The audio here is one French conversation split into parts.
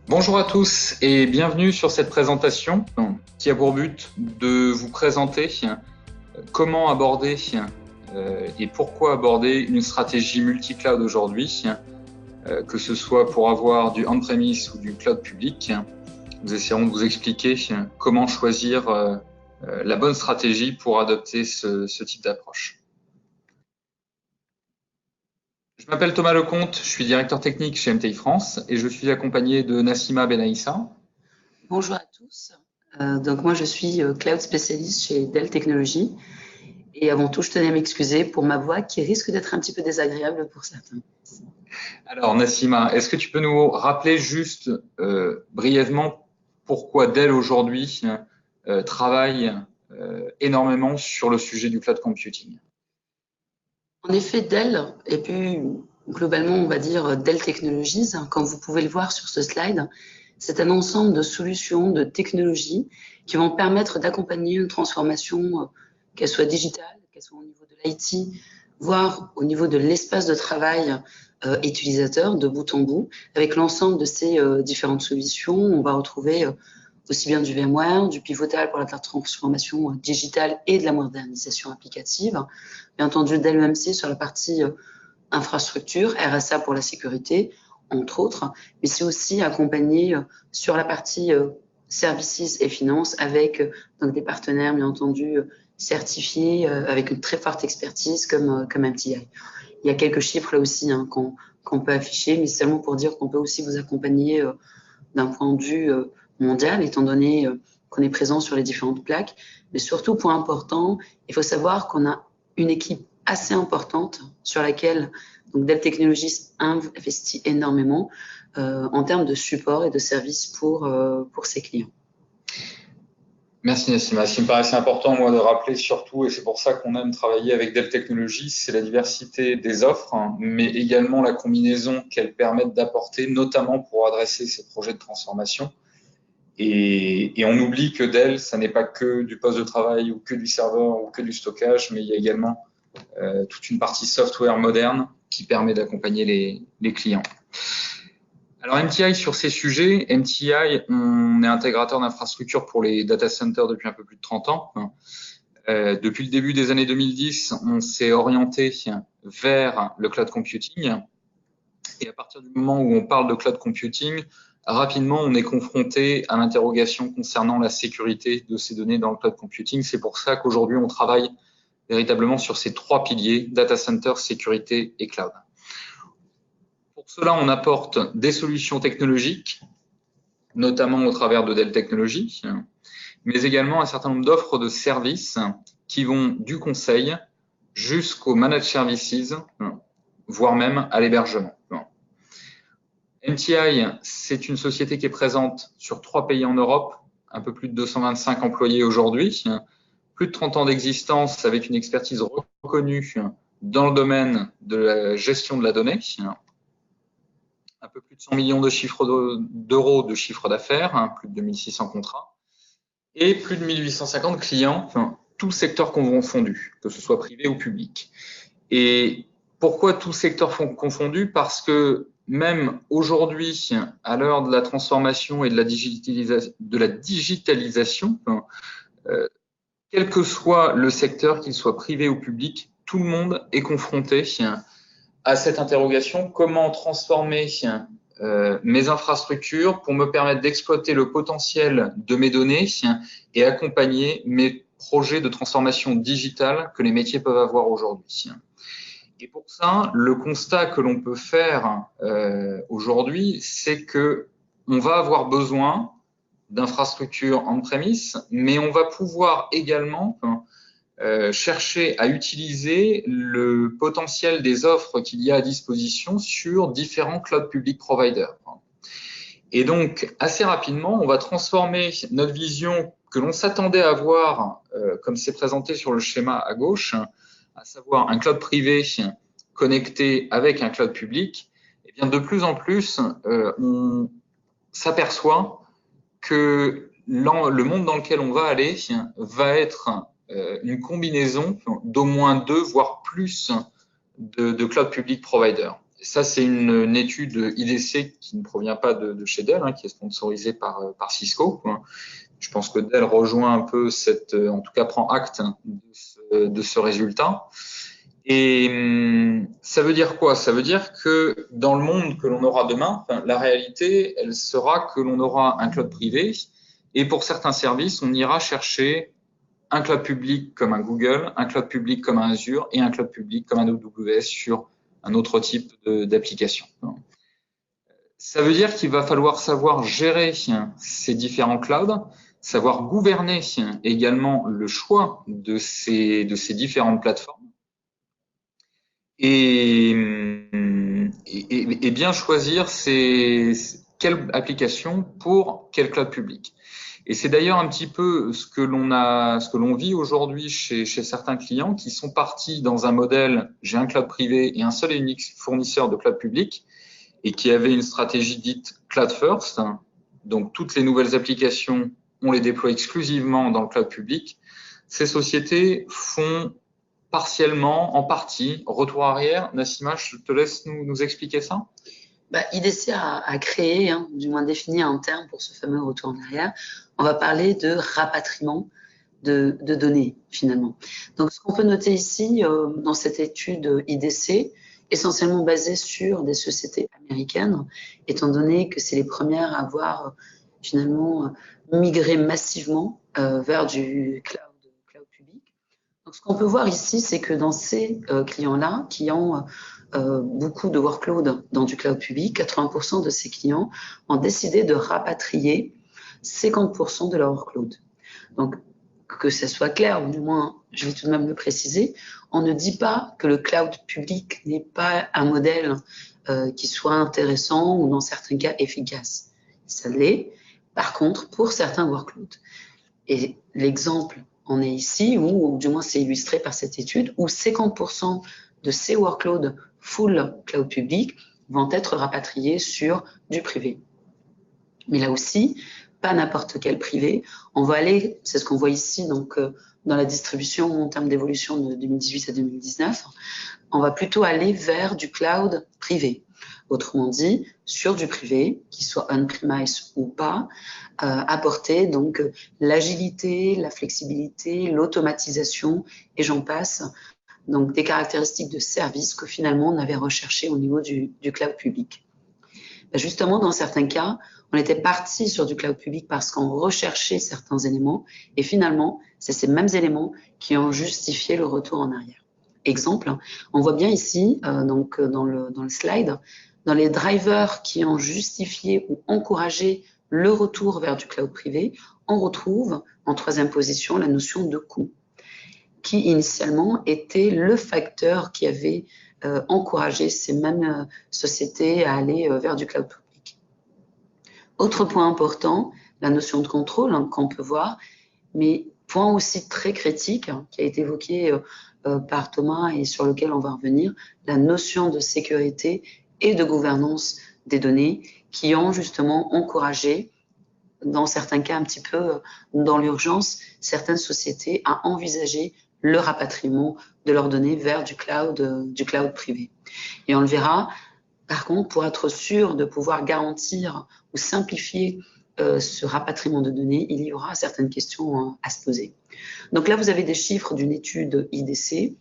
Bonjour à tous et bienvenue sur cette présentation qui a pour but de vous présenter comment aborder et pourquoi aborder une stratégie multi-cloud aujourd'hui, que ce soit pour avoir du on-premise ou du cloud public. Nous essaierons de vous expliquer comment choisir la bonne stratégie pour adopter ce type d'approche. Je m'appelle Thomas Lecomte, je suis directeur technique chez MTI France et je suis accompagné de Nassima Benaïssa. Bonjour à tous. Donc moi je suis cloud spécialiste chez Dell Technologies et avant tout je tenais à m'excuser pour ma voix qui risque d'être un petit peu désagréable pour certains. Alors Nassima, est-ce que tu peux nous rappeler juste brièvement pourquoi Dell aujourd'hui travaille énormément sur le sujet du cloud computing? En effet, Dell, et puis globalement on va dire Dell Technologies, comme vous pouvez le voir sur ce slide, c'est un ensemble de solutions, de technologies qui vont permettre d'accompagner une transformation, qu'elle soit digitale, qu'elle soit au niveau de l'IT, voire au niveau de l'espace de travail utilisateur de bout en bout. Avec l'ensemble de ces différentes solutions, on va retrouver aussi bien du VMware, du Pivotal pour la transformation digitale et de la modernisation applicative. Bien entendu, Dell EMC sur la partie infrastructure, RSA pour la sécurité, entre autres, mais c'est aussi accompagné sur la partie services et finances avec donc des partenaires, bien entendu, certifiés avec une très forte expertise comme MTI. Il y a quelques chiffres là aussi qu'on peut afficher, mais seulement pour dire qu'on peut aussi vous accompagner d'un point de vue mondial, étant donné qu'on est présent sur les différentes plaques. Mais surtout, point important, il faut savoir qu'on a une équipe assez importante sur laquelle donc Dell Technologies investit énormément en termes de support et de services pour ses clients. Merci Nassima. Ce qui me paraissait important, moi, de rappeler surtout, et c'est pour ça qu'on aime travailler avec Dell Technologies, c'est la diversité des offres, mais également la combinaison qu'elles permettent d'apporter, notamment pour adresser ces projets de transformation. Et on oublie que Dell, ça n'est pas que du poste de travail ou que du serveur ou que du stockage, mais il y a également toute une partie software moderne qui permet d'accompagner les clients. Alors MTI sur ces sujets, MTI, on est intégrateur d'infrastructures pour les data centers depuis un peu plus de 30 ans. Depuis le début des années 2010, on s'est orienté vers le cloud computing. Et à partir du moment où on parle de cloud computing, rapidement, on est confronté à l'interrogation concernant la sécurité de ces données dans le cloud computing. C'est pour ça qu'aujourd'hui, on travaille véritablement sur ces trois piliers, data center, sécurité et cloud. Pour cela, on apporte des solutions technologiques, notamment au travers de Dell Technologies, mais également un certain nombre d'offres de services qui vont du conseil jusqu'au managed services, voire même à l'hébergement. MTI, c'est une société qui est présente sur 3 pays en Europe, un peu plus de 225 employés aujourd'hui, plus de 30 ans d'existence avec une expertise reconnue dans le domaine de la gestion de la donnée, un peu plus de 100 millions d'euros de chiffre d'affaires, plus de 2600 contrats, et plus de 1850 clients, tout secteur confondu, que ce soit privé ou public. Et pourquoi tout secteur confondu? Parce que même aujourd'hui, à l'heure de la transformation et de la digitalisation, quel que soit le secteur, qu'il soit privé ou public, tout le monde est confronté à cette interrogation, comment transformer mes infrastructures pour me permettre d'exploiter le potentiel de mes données et accompagner mes projets de transformation digitale que les métiers peuvent avoir aujourd'hui. Et pour ça, le constat que l'on peut faire aujourd'hui, c'est que on va avoir besoin d'infrastructures on-premise, mais on va pouvoir également chercher à utiliser le potentiel des offres qu'il y a à disposition sur différents cloud public providers. Et donc, assez rapidement, on va transformer notre vision que l'on s'attendait à avoir, comme c'est présenté sur le schéma à gauche, à savoir un cloud privé connecté avec un cloud public. Et bien de plus en plus, on s'aperçoit que le monde dans lequel on va aller va être une combinaison d'au moins 2, voire plus de cloud public providers. ça, c'est une étude IDC qui ne provient pas de chez Dell, qui est sponsorisée par Cisco. Je pense que Dell rejoint un peu en tout cas prend acte de ce résultat. Et ça veut dire quoi? Ça veut dire que dans le monde que l'on aura demain, la réalité, elle sera que l'on aura un cloud privé et pour certains services, on ira chercher un cloud public comme un Google, un cloud public comme un Azure et un cloud public comme un AWS sur un autre type d'application. Ça veut dire qu'il va falloir savoir gérer ces différents clouds, savoir gouverner également le choix de ces différentes plateformes et bien choisir quelle application pour quel cloud public. Et c'est d'ailleurs un petit peu ce que l'on vit aujourd'hui chez certains clients qui sont partis dans un modèle, j'ai un cloud privé et un seul et unique fournisseur de cloud public et qui avaient une stratégie dite cloud first. Donc, toutes les nouvelles applications, on les déploie exclusivement dans le cloud public. Ces sociétés font partiellement, en partie, retour arrière. Nassima, je te laisse nous expliquer ça. IDC a créé, du moins défini un terme pour ce fameux retour en arrière. On va parler de rapatriement de données, finalement. Donc, ce qu'on peut noter ici, dans cette étude IDC, essentiellement basée sur des sociétés américaines, étant donné que c'est les premières à avoir finalement migré massivement vers du cloud public. Donc, ce qu'on peut voir ici, c'est que dans ces clients-là, qui ont beaucoup de workload dans du cloud public, 80% de ces clients ont décidé de rapatrier 50% de leur workload. Donc, que ce soit clair, ou du moins, je vais tout de même le préciser, on ne dit pas que le cloud public n'est pas un modèle qui soit intéressant ou dans certains cas efficace. Ça l'est. Par contre, pour certains workloads, et l'exemple en est ici, ou du moins c'est illustré par cette étude, où 50% de ces workloads full cloud public vont être rapatriés sur du privé. Mais là aussi, pas n'importe quel privé. On va aller, c'est ce qu'on voit ici, donc dans la distribution en termes d'évolution de 2018 à 2019, on va plutôt aller vers du cloud privé. Autrement dit, sur du privé, qu'il soit on-premise ou pas, apporter donc l'agilité, la flexibilité, l'automatisation et j'en passe. Donc des caractéristiques de service que finalement on avait recherché au niveau du cloud public. Justement, dans certains cas, on était parti sur du cloud public parce qu'on recherchait certains éléments et finalement, c'est ces mêmes éléments qui ont justifié le retour en arrière. Exemple, on voit bien ici, donc dans le slide, dans les drivers qui ont justifié ou encouragé le retour vers du cloud privé, on retrouve en troisième position la notion de coût, qui initialement était le facteur qui avait encouragé ces mêmes sociétés à aller vers du cloud public. Autre point important, la notion de contrôle qu'on peut voir, mais point aussi très critique qui a été évoqué par Thomas et sur lequel on va revenir, la notion de sécurité et de gouvernance des données qui ont justement encouragé, dans certains cas un petit peu dans l'urgence, certaines sociétés à envisager le rapatriement de leurs données vers du cloud privé. Et on le verra, par contre, pour être sûr de pouvoir garantir ou simplifier ce rapatriement de données, il y aura certaines questions à se poser. Donc là, vous avez des chiffres d'une étude IDC,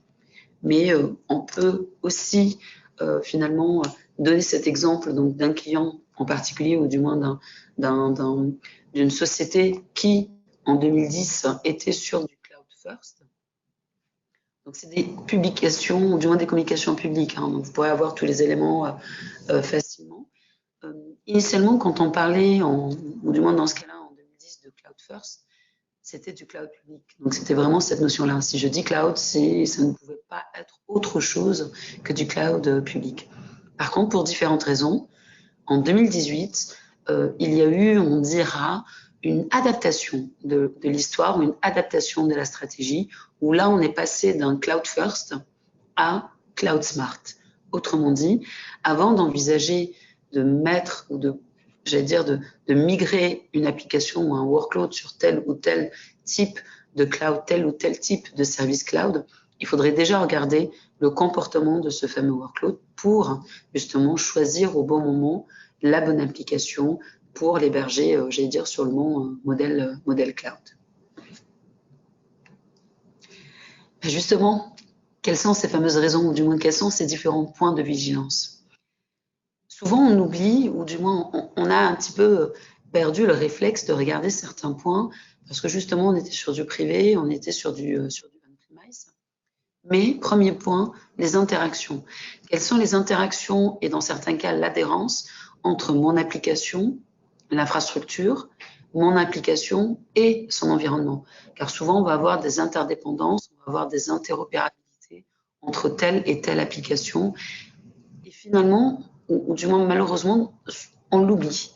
mais on peut aussi finalement donner cet exemple donc d'un client en particulier ou du moins d'une société qui, en 2010, était sur du cloud first. Donc, c'est des publications, ou du moins des communications publiques. Donc, vous pourrez avoir tous les éléments facilement. Initialement, quand on parlait, ou du moins dans ce cas-là, en 2010, de cloud first, c'était du cloud public. Donc, c'était vraiment cette notion-là. Si je dis cloud, ça ne pouvait pas être autre chose que du cloud public. Par contre, pour différentes raisons, en 2018, il y a eu, on dira, une adaptation de l'histoire, une adaptation de la stratégie, où là, on est passé d'un cloud first à cloud smart. Autrement dit, avant d'envisager de mettre ou de migrer une application ou un workload sur tel ou tel type de cloud, tel ou tel type de service cloud, il faudrait déjà regarder le comportement de ce fameux workload pour justement choisir au bon moment la bonne application pour l'héberger, j'allais dire, sur le bon modèle cloud. Justement, quelles sont ces fameuses raisons, ou du moins quels sont ces différents points de vigilance? Souvent, on oublie, ou du moins on a un petit peu perdu le réflexe de regarder certains points, parce que justement, on était sur du privé, on était sur du on-premise. Mais, premier point, les interactions. Quelles sont les interactions et dans certains cas, l'adhérence entre mon application, l'infrastructure, mon application et son environnement. Car souvent, on va avoir des interdépendances, on va avoir des interopérabilités entre telle et telle application. Et finalement, ou du moins malheureusement, on l'oublie.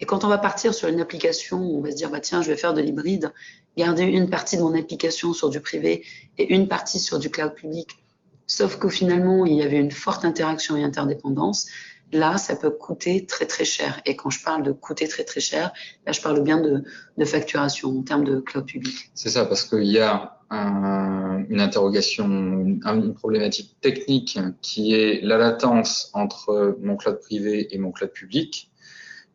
Et quand on va partir sur une application, on va se dire, bah, tiens, je vais faire de l'hybride, garder une partie de mon application sur du privé et une partie sur du cloud public. Sauf que finalement, il y avait une forte interaction et interdépendance. Là, ça peut coûter très, très cher. Et quand je parle de coûter très, très cher, là, je parle bien de facturation en termes de cloud public. C'est ça, parce qu'il y a une interrogation, une problématique technique qui est la latence entre mon cloud privé et mon cloud public.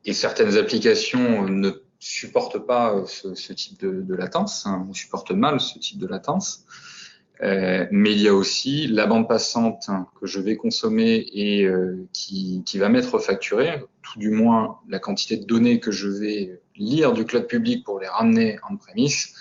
Et certaines applications ne supportent pas ce type de latence, ou supportent mal ce type de latence. Mais il y a aussi la bande passante que je vais consommer et qui va m'être facturée, tout du moins la quantité de données que je vais lire du cloud public pour les ramener on-premise,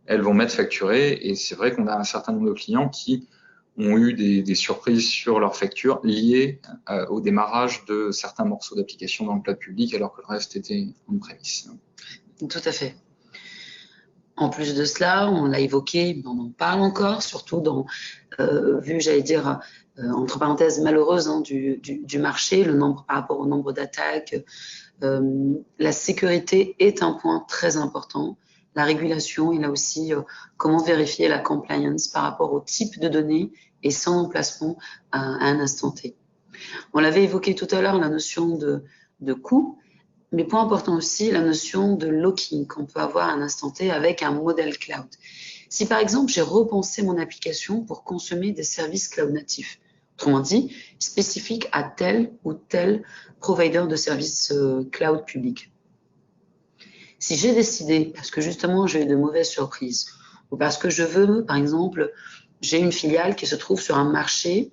elles vont m'être facturées. Et c'est vrai qu'on a un certain nombre de clients qui ont eu des surprises sur leurs factures liées au démarrage de certains morceaux d'application dans le cloud public alors que le reste était on-premise. Tout à fait. En plus de cela, on l'a évoqué, on en parle encore, surtout dans, vu, j'allais dire, entre parenthèses, malheureuse du marché, le nombre par rapport au nombre d'attaques. La sécurité est un point très important. La régulation et là aussi, comment vérifier la compliance par rapport au type de données et son emplacement à un instant T. On l'avait évoqué tout à l'heure, la notion de coût. Mais point important aussi, la notion de locking qu'on peut avoir à un instant T avec un modèle cloud. Si par exemple, j'ai repensé mon application pour consommer des services cloud natifs, autrement dit, spécifiques à tel ou tel provider de services cloud public. Si j'ai décidé, parce que justement j'ai eu de mauvaises surprises, ou parce que je veux, par exemple, j'ai une filiale qui se trouve sur un marché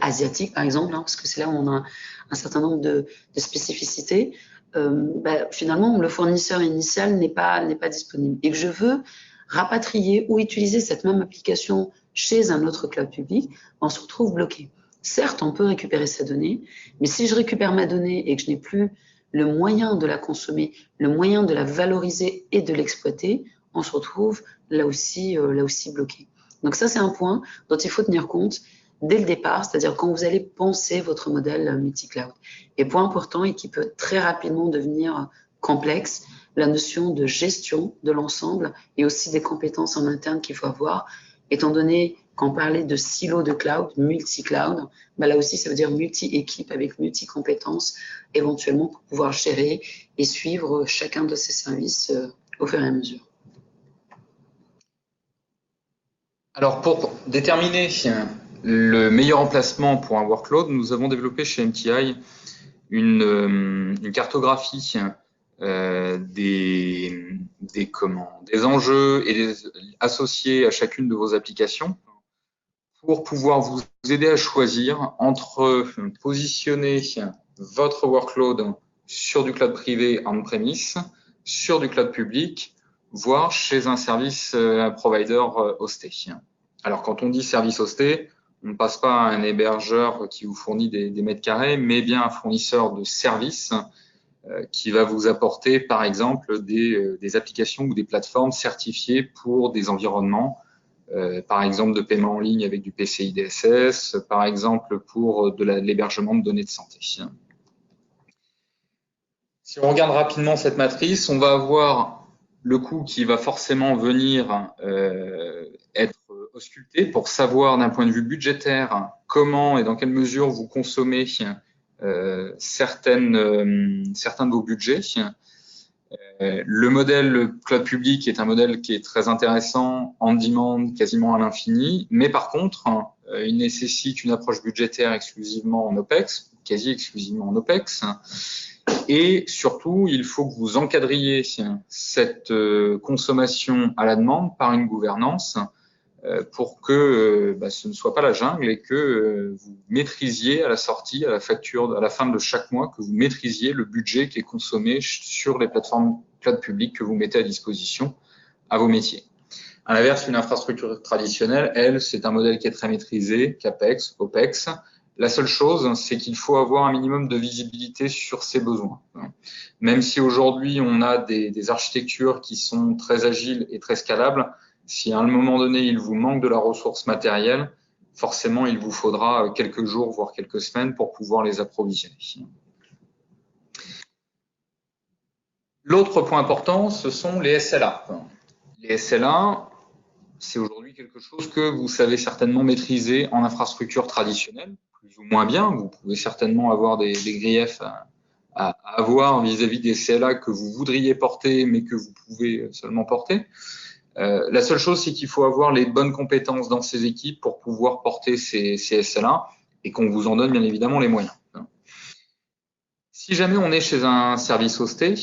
asiatique, par exemple, parce que c'est là où on a un certain nombre de spécificités, finalement, le fournisseur initial n'est pas disponible et que je veux rapatrier ou utiliser cette même application chez un autre cloud public, on se retrouve bloqué. Certes, on peut récupérer ces données, mais si je récupère ma donnée et que je n'ai plus le moyen de la consommer, le moyen de la valoriser et de l'exploiter, on se retrouve là aussi bloqué. Donc ça, c'est un point dont il faut tenir compte dès le départ, c'est-à-dire quand vous allez penser votre modèle multi-cloud. Et point important et qui peut très rapidement devenir complexe, la notion de gestion de l'ensemble et aussi des compétences en interne qu'il faut avoir, étant donné qu'on parlait de silos de cloud, multi-cloud, là aussi ça veut dire multi-équipe avec multi-compétences éventuellement pour pouvoir gérer et suivre chacun de ces services au fur et à mesure. Alors pour déterminer le meilleur emplacement pour un workload, nous avons développé chez MTI une cartographie des enjeux et associés à chacune de vos applications pour pouvoir vous aider à choisir entre positionner votre workload sur du cloud privé on-premise, sur du cloud public, voire chez un service provider hosté. Alors, quand on dit service hosté, on ne passe pas à un hébergeur qui vous fournit des mètres carrés, mais bien un fournisseur de services qui va vous apporter, par exemple, des applications ou des plateformes certifiées pour des environnements, par exemple de paiement en ligne avec du PCI DSS, par exemple pour de l'hébergement de données de santé. Si on regarde rapidement cette matrice, on va avoir le coût qui va forcément venir être ausculté pour savoir d'un point de vue budgétaire comment et dans quelle mesure vous consommez certains de vos budgets. Le modèle cloud public est un modèle qui est très intéressant, en demand, quasiment à l'infini, mais par contre, il nécessite une approche budgétaire exclusivement en OPEX, quasi exclusivement en OPEX, et surtout, il faut que vous encadriez cette consommation à la demande par une gouvernance pour que ce ne soit pas la jungle et que vous maîtrisiez à la sortie, à la facture, à la fin de chaque mois, que vous maîtrisiez le budget qui est consommé sur les plateformes cloud publiques que vous mettez à disposition à vos métiers. À l'inverse, une infrastructure traditionnelle, elle, c'est un modèle qui est très maîtrisé, CAPEX, OPEX. La seule chose, c'est qu'il faut avoir un minimum de visibilité sur ses besoins. Même si aujourd'hui, on a des architectures qui sont très agiles et très scalables, si à un moment donné, il vous manque de la ressource matérielle, forcément, il vous faudra quelques jours, voire quelques semaines pour pouvoir les approvisionner. L'autre point important, ce sont les SLA. Les SLA, c'est aujourd'hui quelque chose que vous savez certainement maîtriser en infrastructure traditionnelle, plus ou moins bien. Vous pouvez certainement avoir des griefs à avoir vis-à-vis des CLA que vous voudriez porter, mais que vous pouvez seulement porter. La seule chose, c'est qu'il faut avoir les bonnes compétences dans ces équipes pour pouvoir porter ces SLA et qu'on vous en donne bien évidemment les moyens. Si jamais on est chez un service hosté,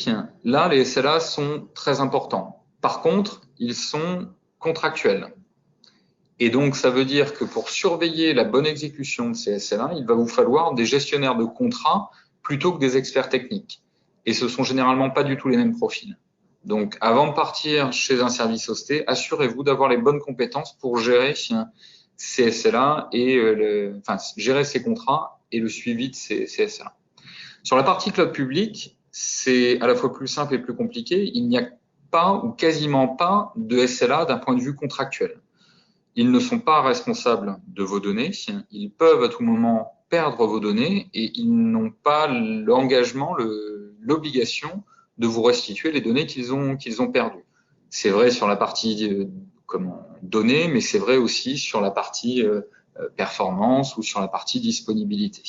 là, les SLA sont très importants. Par contre, ils sont contractuels. Et donc, ça veut dire que pour surveiller la bonne exécution de ces SLA, il va vous falloir des gestionnaires de contrats plutôt que des experts techniques. Et ce sont généralement pas du tout les mêmes profils. Donc, avant de partir chez un service hosté, assurez-vous d'avoir les bonnes compétences pour gérer ces SLA et gérer ces contrats et le suivi de ces SLA. Sur la partie cloud public, c'est à la fois plus simple et plus compliqué. Il n'y a pas ou quasiment pas de SLA d'un point de vue contractuel. Ils ne sont pas responsables de vos données. Ils peuvent à tout moment perdre vos données et ils n'ont pas l'engagement, l'obligation de vous restituer les données qu'ils ont perdues. C'est vrai sur la partie données, mais c'est vrai aussi sur la partie performance ou sur la partie disponibilité.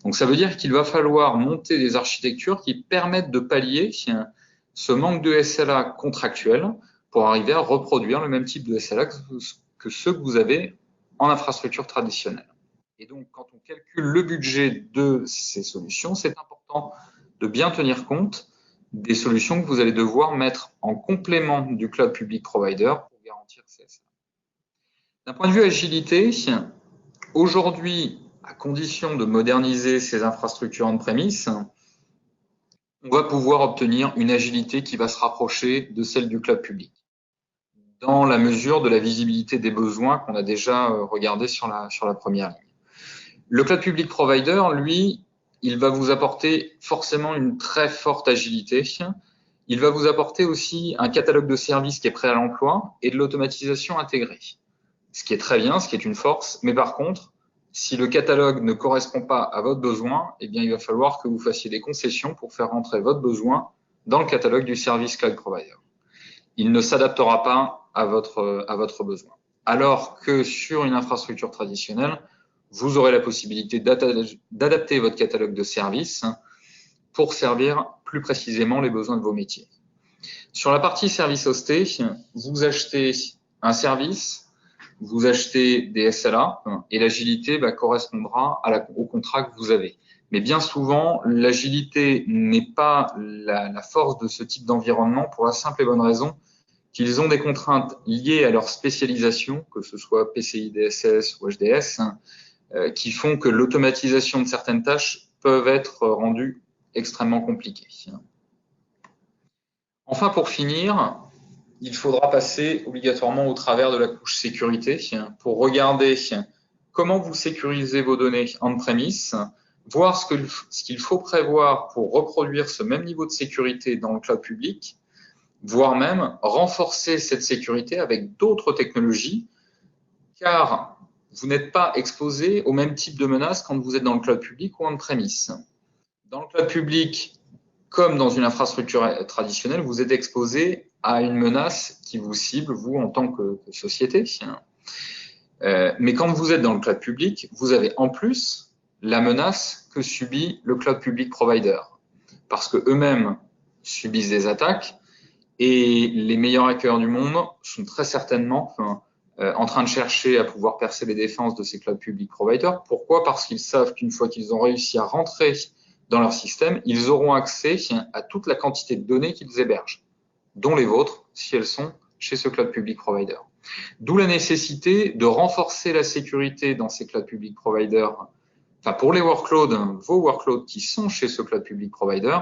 Donc ça veut dire qu'il va falloir monter des architectures qui permettent de pallier ce manque de SLA contractuel pour arriver à reproduire le même type de SLA que ceux que vous avez en infrastructure traditionnelle. Et donc, quand on calcule le budget de ces solutions, c'est important de bien tenir compte des solutions que vous allez devoir mettre en complément du cloud public provider pour garantir ces SLA. D'un point de vue agilité, aujourd'hui, à condition de moderniser ces infrastructures on-premise, on va pouvoir obtenir une agilité qui va se rapprocher de celle du cloud public, dans la mesure de la visibilité des besoins qu'on a déjà regardé sur la première ligne. Le cloud public provider, lui, il va vous apporter forcément une très forte agilité. Il va vous apporter aussi un catalogue de services qui est prêt à l'emploi et de l'automatisation intégrée. Ce qui est très bien, ce qui est une force, mais par contre, si le catalogue ne correspond pas à votre besoin, eh bien, il va falloir que vous fassiez des concessions pour faire rentrer votre besoin dans le catalogue du service cloud provider. Il ne s'adaptera pas à votre besoin. Alors que sur une infrastructure traditionnelle, vous aurez la possibilité d'adapter votre catalogue de services pour servir plus précisément les besoins de vos métiers. Sur la partie service hosté, vous achetez un service, vous achetez des SLA et l'agilité correspondra au contrat que vous avez. Mais bien souvent, l'agilité n'est pas la force de ce type d'environnement pour la simple et bonne raison qu'ils ont des contraintes liées à leur spécialisation, que ce soit PCI DSS ou HDS, qui font que l'automatisation de certaines tâches peuvent être rendues extrêmement compliquées. Enfin, pour finir, il faudra passer obligatoirement au travers de la couche sécurité pour regarder comment vous sécurisez vos données on-premise, voir ce qu'il faut prévoir pour reproduire ce même niveau de sécurité dans le cloud public, voire même renforcer cette sécurité avec d'autres technologies, car vous n'êtes pas exposé au même type de menaces quand vous êtes dans le cloud public ou on-premise. Dans le cloud public, comme dans une infrastructure traditionnelle, vous êtes exposé à une menace qui vous cible, vous, en tant que société. Mais quand vous êtes dans le cloud public, vous avez en plus la menace que subit le cloud public provider. Parce que eux-mêmes subissent des attaques. Et les meilleurs hackers du monde sont très certainement en train de chercher à pouvoir percer les défenses de ces cloud public providers. Pourquoi? Parce qu'ils savent qu'une fois qu'ils ont réussi à rentrer dans leur système, ils auront accès à toute la quantité de données qu'ils hébergent, dont les vôtres, si elles sont chez ce cloud public provider. D'où la nécessité de renforcer la sécurité dans ces cloud public providers, enfin pour les workloads, vos workloads qui sont chez ce cloud public provider,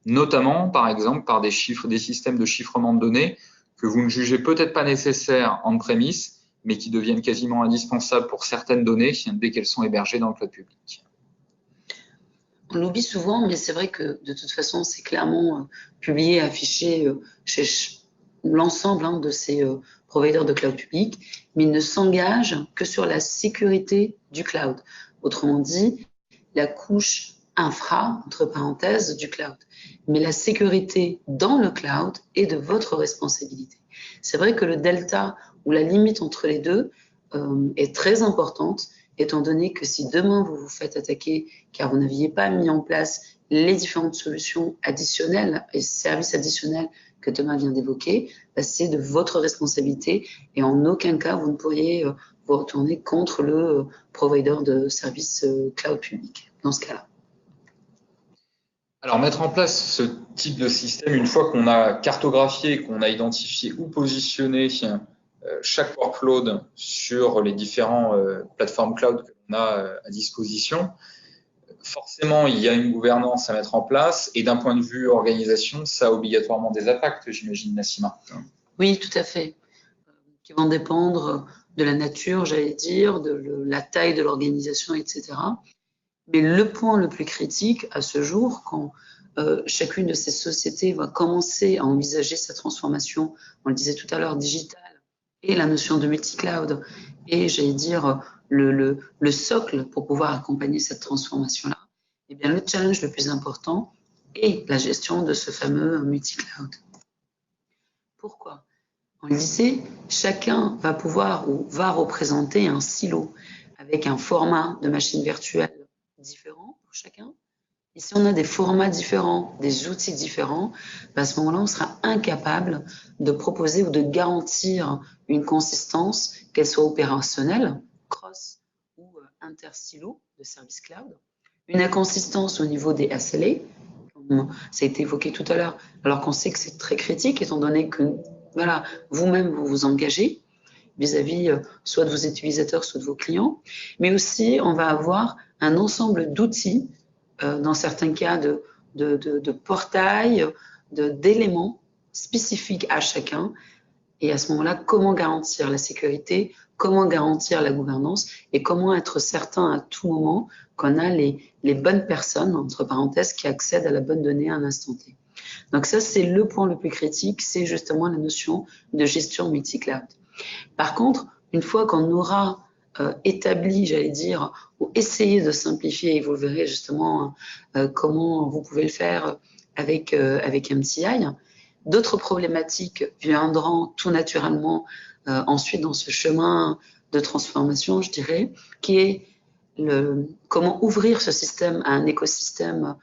notamment par exemple par des systèmes de chiffrement de données que vous ne jugez peut-être pas nécessaires on-premise, mais qui deviennent quasiment indispensables pour certaines données dès qu'elles sont hébergées dans le cloud public. On l'oublie souvent, mais c'est vrai que de toute façon, c'est clairement publié, affiché chez l'ensemble de ces providers de cloud public, mais ils ne s'engagent que sur la sécurité du cloud. Autrement dit, la couche infra, entre parenthèses, du cloud. Mais la sécurité dans le cloud est de votre responsabilité. C'est vrai que le delta ou la limite entre les deux est très importante, étant donné que si demain vous vous faites attaquer car vous n'aviez pas mis en place les différentes solutions additionnelles et services additionnels que Thomas vient d'évoquer, c'est de votre responsabilité et en aucun cas vous ne pourriez vous retourner contre le provider de services cloud public dans ce cas-là. Alors, mettre en place ce type de système, une fois qu'on a cartographié, qu'on a identifié ou positionné chaque workload sur les différentes plateformes cloud que l'on a à disposition, forcément, il y a une gouvernance à mettre en place et d'un point de vue organisation, ça a obligatoirement des impacts, j'imagine, Nassima. Oui, tout à fait, qui vont dépendre de la nature, j'allais dire, de la taille de l'organisation, etc. Mais le point le plus critique à ce jour, quand chacune de ces sociétés va commencer à envisager sa transformation, on le disait tout à l'heure, digitale, et la notion de multi-cloud, et j'allais dire le socle pour pouvoir accompagner cette transformation-là, eh bien le challenge le plus important est la gestion de ce fameux multi-cloud. Pourquoi? On le disait, chacun va pouvoir ou va représenter un silo avec un format de machine virtuelle différent pour chacun. Et si on a des formats différents, des outils différents, à ce moment-là, on sera incapable de proposer ou de garantir une consistance, qu'elle soit opérationnelle, cross ou inter-silo de service cloud, une inconsistance au niveau des SLA, comme ça a été évoqué tout à l'heure, alors qu'on sait que c'est très critique, étant donné que voilà, vous-même, vous vous engagez vis-à-vis soit de vos utilisateurs, soit de vos clients, mais aussi on va avoir un ensemble d'outils, dans certains cas de portail, d'éléments spécifiques à chacun. Et à ce moment-là, comment garantir la sécurité, comment garantir la gouvernance et comment être certain à tout moment qu'on a les bonnes personnes, entre parenthèses, qui accèdent à la bonne donnée à un instant T. Donc ça, c'est le point le plus critique, c'est justement la notion de gestion multi-cloud. Par contre, une fois qu'on aura établi, j'allais dire, ou essayé de simplifier, et vous verrez justement comment vous pouvez le faire avec MTI, d'autres problématiques viendront tout naturellement ensuite dans ce chemin de transformation, je dirais, qui est comment ouvrir ce système à un écosystème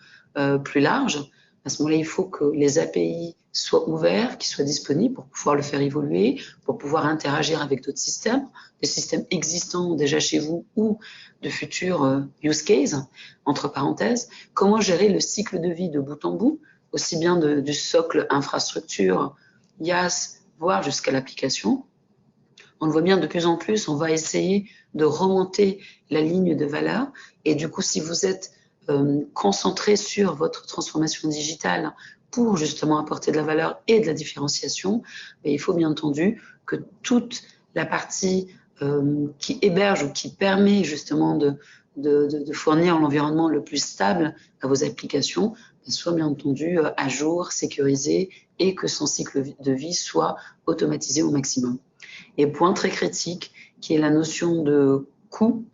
plus large. À ce moment-là, il faut que les API soient ouverts, qu'ils soient disponibles pour pouvoir le faire évoluer, pour pouvoir interagir avec d'autres systèmes, des systèmes existants déjà chez vous ou de futurs use cases, entre parenthèses. Comment gérer le cycle de vie de bout en bout, aussi bien du socle infrastructure, IaaS, voire jusqu'à l'application. On le voit bien de plus en plus, on va essayer de remonter la ligne de valeur. Et du coup, si vous êtes concentré sur votre transformation digitale pour justement apporter de la valeur et de la différenciation, il faut bien entendu que toute la partie qui héberge ou qui permet justement de fournir l'environnement le plus stable à vos applications soit bien entendu à jour, sécurisé et que son cycle de vie soit automatisé au maximum. Et point très critique qui est la notion de coût,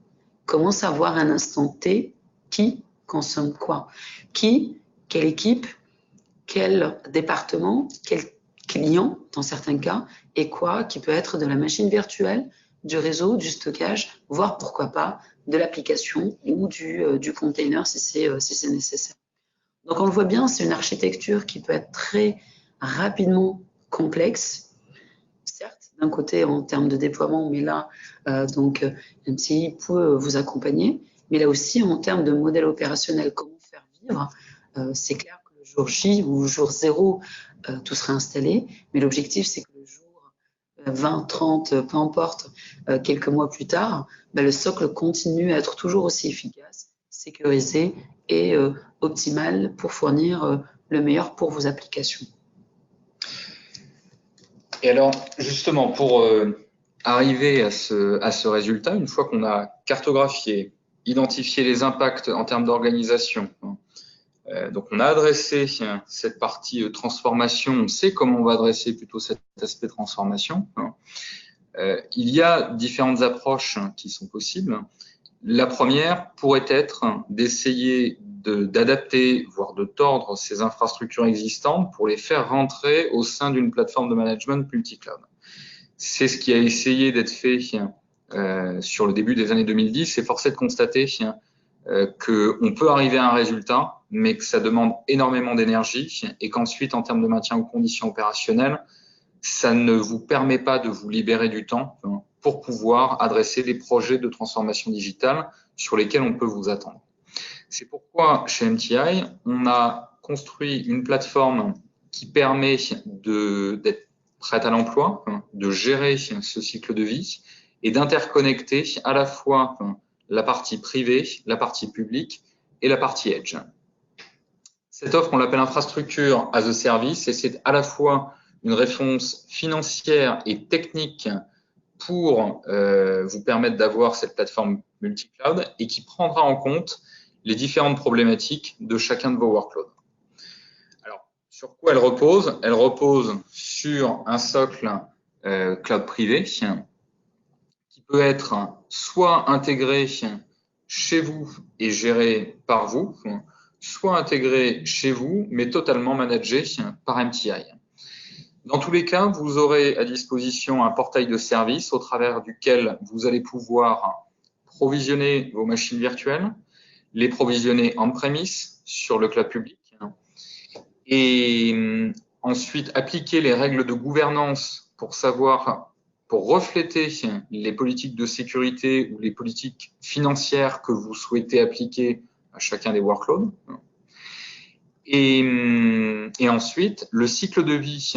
comment savoir à un instant T qui consomme quoi, qui, quelle équipe, quel département, quel client dans certains cas, et quoi qui peut être de la machine virtuelle, du réseau, du stockage, voire pourquoi pas de l'application ou du container si c'est nécessaire. Donc, on le voit bien, c'est une architecture qui peut être très rapidement complexe. Certes, d'un côté, en termes de déploiement, mais là, MCI peut vous accompagner. Mais là aussi, en termes de modèle opérationnel, comment faire vivre, c'est clair que le jour J ou le jour 0, tout sera installé. Mais l'objectif, c'est que le jour 20, 30, peu importe, quelques mois plus tard, le socle continue à être toujours aussi efficace, sécurisé et optimal pour fournir le meilleur pour vos applications. Et alors, justement, pour arriver à ce résultat, une fois qu'on a cartographié, identifié les impacts en termes d'organisation, donc on a adressé cette partie transformation, on sait comment on va adresser plutôt cet aspect transformation. Il y a différentes approches qui sont possibles. La première pourrait être d'essayer d'adapter, voire de tordre ces infrastructures existantes pour les faire rentrer au sein d'une plateforme de management multi-cloud. C'est ce qui a essayé d'être fait sur le début des années 2010 et force est de constater qu'on peut arriver à un résultat, mais que ça demande énormément d'énergie et qu'ensuite, en termes de maintien aux conditions opérationnelles, ça ne vous permet pas de vous libérer du temps pour pouvoir adresser les projets de transformation digitale sur lesquels on peut vous attendre. C'est pourquoi, chez MTI, on a construit une plateforme qui permet d'être prête à l'emploi, de gérer ce cycle de vie et d'interconnecter à la fois la partie privée, la partie publique et la partie edge. Cette offre, on l'appelle infrastructure as a service et c'est à la fois une réponse financière et technique pour vous permettre d'avoir cette plateforme multi-cloud et qui prendra en compte les différentes problématiques de chacun de vos workloads. Alors, sur quoi elle repose? Elle repose sur un socle cloud privé qui peut être soit intégré chez vous et géré par vous, soit intégré chez vous mais totalement managé par MTI. Dans tous les cas, vous aurez à disposition un portail de services au travers duquel vous allez pouvoir provisionner vos machines virtuelles, les provisionner on-premise sur le cloud public et ensuite appliquer les règles de gouvernance pour refléter les politiques de sécurité ou les politiques financières que vous souhaitez appliquer à chacun des workloads. Et ensuite, le cycle de vie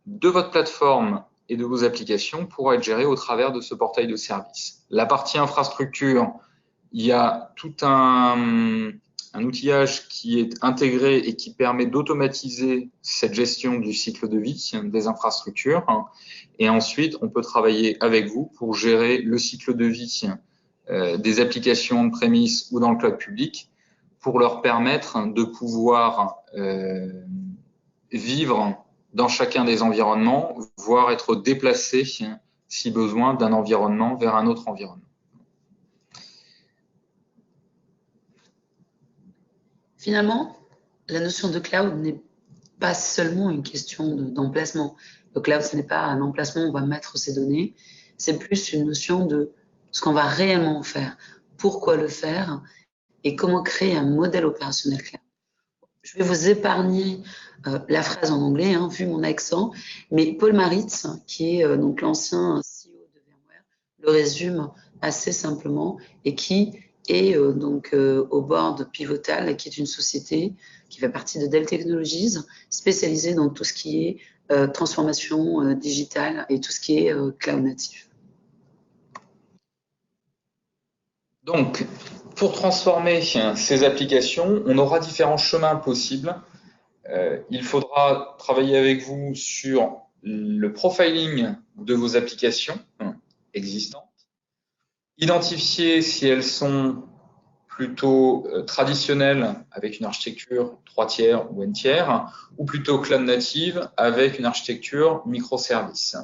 de votre plateforme et de vos applications pourra être géré au travers de ce portail de services. La partie infrastructure, il y a tout un outillage qui est intégré et qui permet d'automatiser cette gestion du cycle de vie des infrastructures. Et ensuite, on peut travailler avec vous pour gérer le cycle de vie des applications on-premise ou dans le cloud public pour leur permettre de pouvoir vivre dans chacun des environnements, voire être déplacés, si besoin, d'un environnement vers un autre environnement. Finalement, la notion de cloud n'est pas seulement une question d'emplacement. Le cloud, ce n'est pas un emplacement où on va mettre ses données, c'est plus une notion de ce qu'on va réellement faire, pourquoi le faire et comment créer un modèle opérationnel clair. Je vais vous épargner la phrase en anglais, vu mon accent, mais Paul Maritz, qui est donc l'ancien CEO de VMware, le résume assez simplement et qui est au board de Pivotal, qui est une société qui fait partie de Dell Technologies, spécialisée dans tout ce qui est transformation digitale et tout ce qui est cloud natif. Donc, pour transformer ces applications, on aura différents chemins possibles. Il faudra travailler avec vous sur le profiling de vos applications existantes, identifier si elles sont plutôt traditionnelles avec une architecture 3 tiers ou N tiers, ou plutôt cloud native avec une architecture microservice.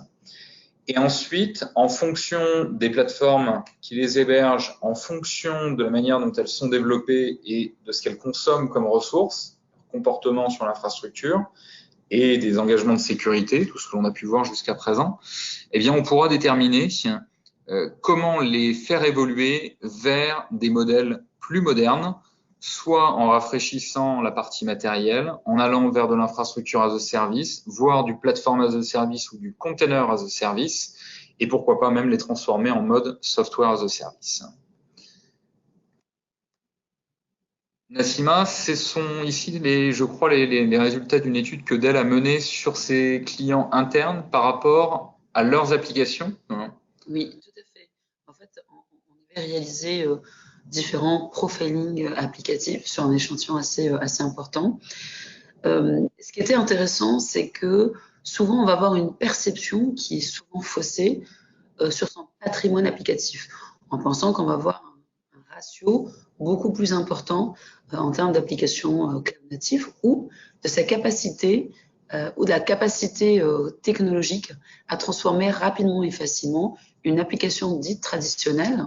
Et ensuite, en fonction des plateformes qui les hébergent, en fonction de la manière dont elles sont développées et de ce qu'elles consomment comme ressources, comportement sur l'infrastructure et des engagements de sécurité, tout ce que l'on a pu voir jusqu'à présent, eh bien, on pourra déterminer comment les faire évoluer vers des modèles plus modernes, soit en rafraîchissant la partie matérielle, en allant vers de l'infrastructure as a service, voire du platform as a service ou du container as a service, et pourquoi pas même les transformer en mode software as a service. Nassima, ce sont ici, je crois, les résultats d'une étude que Dell a menée sur ses clients internes par rapport à leurs applications. Oui, tout à fait. En fait, on avait réalisé différents profiling applicatifs sur un échantillon assez important. Ce qui était intéressant, c'est que souvent, on va avoir une perception qui est souvent faussée sur son patrimoine applicatif, en pensant qu'on va avoir un ratio beaucoup plus important en termes d'applications cloud native ou de sa capacité ou de la capacité technologique à transformer rapidement et facilement une application dite traditionnelle,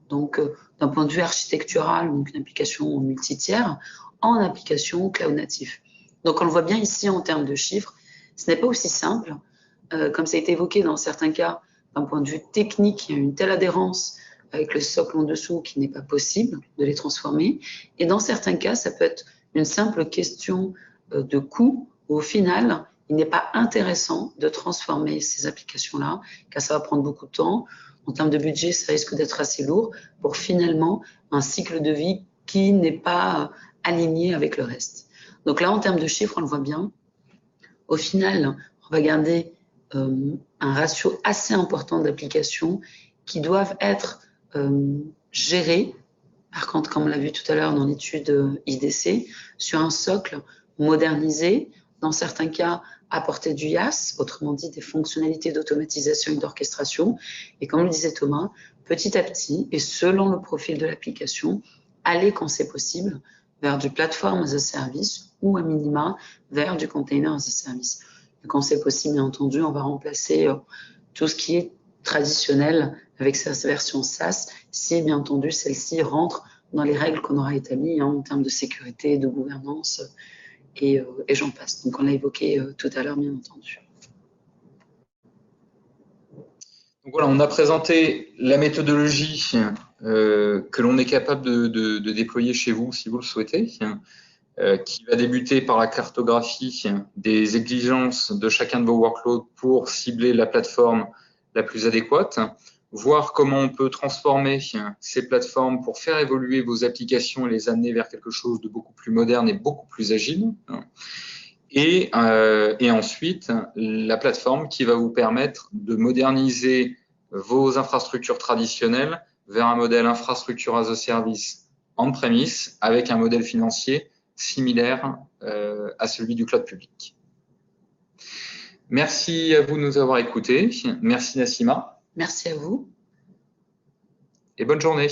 donc d'un point de vue architectural, donc une application multi-tiers, en application cloud native. Donc on le voit bien ici en termes de chiffres, ce n'est pas aussi simple, comme ça a été évoqué dans certains cas, d'un point de vue technique, il y a une telle adhérence avec le socle en dessous qu'il n'est pas possible de les transformer. Et dans certains cas, ça peut être une simple question de coût, où au final, il n'est pas intéressant de transformer ces applications-là, car ça va prendre beaucoup de temps. En termes de budget, ça risque d'être assez lourd pour finalement un cycle de vie qui n'est pas aligné avec le reste. Donc là, en termes de chiffres, on le voit bien. Au final, on va garder un ratio assez important d'applications qui doivent être gérées, par contre, comme on l'a vu tout à l'heure dans l'étude IDC, sur un socle modernisé, dans certains cas apporter du IaaS, autrement dit des fonctionnalités d'automatisation et d'orchestration, et comme le disait Thomas, petit à petit, et selon le profil de l'application, aller quand c'est possible vers du platform as a service ou à minima vers du container as a service. Et quand c'est possible, bien entendu, on va remplacer tout ce qui est traditionnel avec sa version SaaS, si bien entendu celle-ci rentre dans les règles qu'on aura établies en termes de sécurité, de gouvernance et j'en passe. Donc on l'a évoqué tout à l'heure, bien entendu. Donc voilà, on a présenté la méthodologie que l'on est capable de déployer chez vous si vous le souhaitez, qui va débuter par la cartographie des exigences de chacun de vos workloads pour cibler la plateforme la plus adéquate, voir comment on peut transformer ces plateformes pour faire évoluer vos applications et les amener vers quelque chose de beaucoup plus moderne et beaucoup plus agile. Et ensuite, la plateforme qui va vous permettre de moderniser vos infrastructures traditionnelles vers un modèle infrastructure as a service on-premise avec un modèle financier similaire à celui du cloud public. Merci à vous de nous avoir écoutés. Merci Nassima. Merci à vous. Et bonne journée.